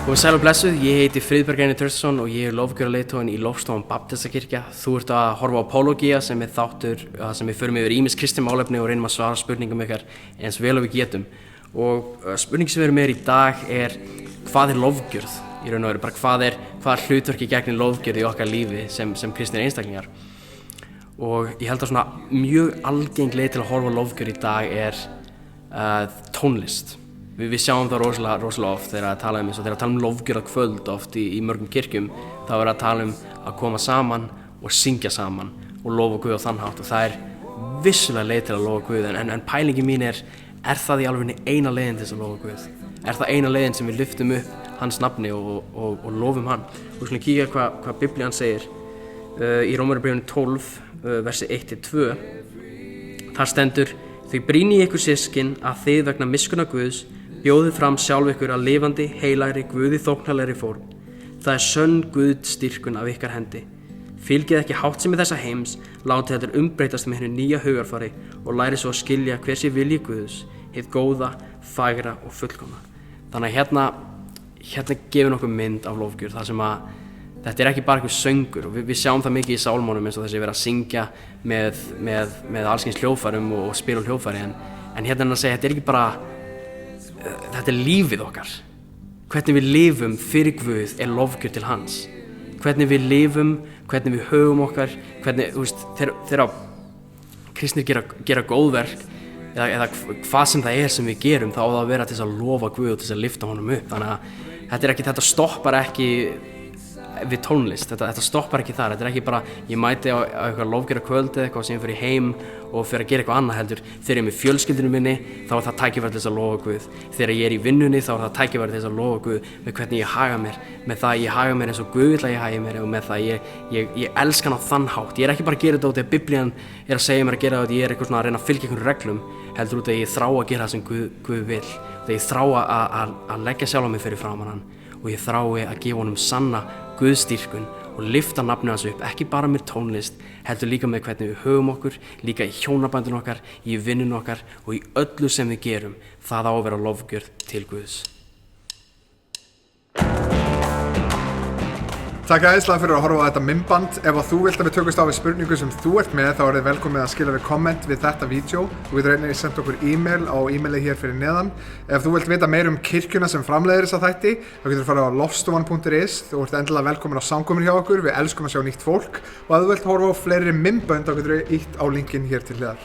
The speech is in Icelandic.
Komið sæl og blessuð, ég heiti Friðberg Einar Traustason og ég lofgjörðarleiðtoginn í Lofstofan Baptistakirkja. Þú ert að horfa á Apologia sem þáttur sem við förum yfir ýmis kristin málefni og reynum að svara spurningum ykkar eins vel og við getum. Og spurning sem við erum með í dag hvað lofgjörð í raun og veru, bara hvað hlutverki gegnir lofgjörð í okkar lífi sem kristnir einstaklingar. Og ég held að svona mjög algeng leið til að horfa á lofgjörð í dag tónlist. Við sjáum það rosalega oft þegar að tala um lofgjörð að kvöld oft í mörgum kirkjum, þá að tala um að koma saman og syngja saman og lofa Guð á þann hátt og það vissulega leið til að lofa Guð en pælingi mín það í alveg eina leiðin til þess að lofa Guð? Það eina leiðin sem við lyftum upp hans nafni og lofum hann? Og við skulum kíkja hvað Biblían segir í Rómarbréfinu 12, versi 1-2. Þar stendur: Því brýni ég ykkur systkin að þið vegna miskunnar Guðs bjóðið fram sjálf ykkur að lifandi, heilagri, Guði þóknanlegri fórn. Það sönn guðsdýrkun af ykkar hendi. Fylgið ekki háttsemi þessa heims, látið heldur umbreytast með hinu nýja hugarfari og lærið svo að skilja hver sé vilji Guðs, hið góða, fagra og fullkomna. Þannig að hérna gefur nokkuð mynd af lofgjörð, þar sem að þetta ekki bara einhver söngur og við sjáum það mikið í sálmánum eins og þessi verið að syngja með alls kyns hljóðfærum og spila á hljóðfæri en hérna að segja þetta ekki bara þetta lífið okkar. Hvernig við lifum fyrir Guð lofgjörð til hans. Hvernig við lifum, hvernig við högum okkar, hvernig, þegar kristnir gera góðverk eða hvað sem það sem við gerum, þá á það að vera til þess að lofa Guð og til þess að lyfta honum upp. Þannig að þetta stoppar ekki við tónlist, þetta stoppar ekki þar. Þetta ekki bara, ég mæti á eitthvað lofgjörðarkvöld eða eitthvað sem ég fyrir heim og fyrir að gera eitthvað annað heldur. Þegar ég með fjölskyldunum minni, þá það tækifæri til þess að lofa Guð. Þegar ég í vinnunni, þá það tækifæri til þess að lofa Guð með hvernig ég haga mér, með það ég haga mér eins og Guð vill að ég hagi mér og með það ég elska hann á þann hátt. Ég ekki bara að gera þetta út af Biblían að segja mér að gera þetta, ég eitthvað svona að reyna að fylgja einhverjum reglum, heldur út af ég þrá að gera það sem Guð vill. Þegar ég þrá að leggja sjálfa mig fyrir framan hann og ég þrái að gefa honum sanna Guðsdýrkun og lyfta nafnið hans upp, ekki bara með tónlist, heldur líka með hvernig við höfum okkur, líka í hjónabandinu okkar, í vinnunum okkar og í öllu sem við gerum. Það á að vera lofgjörð til Guðs. Takk æðislega fyrir að horfa á þetta myndband. Ef þú vilt að við tökumst á við spurningu sem þú ert með, þá þið velkomið að skila við komment við þetta vídeo. Þú getur einnig sendt okkur e-mail á e-mailið hér fyrir neðan. Ef þú vilt vita meir kirkjuna sem framleiðir þessa þætti, þá getur þú fara á lofstofan.is. Þú ert endilega velkomin á samkomur hjá okkur, við elskum að sjá nýtt fólk. Og ef þú vilt horfa á fleiri myndbönd, þá getur þú ítt á linkinn hér til hliðar.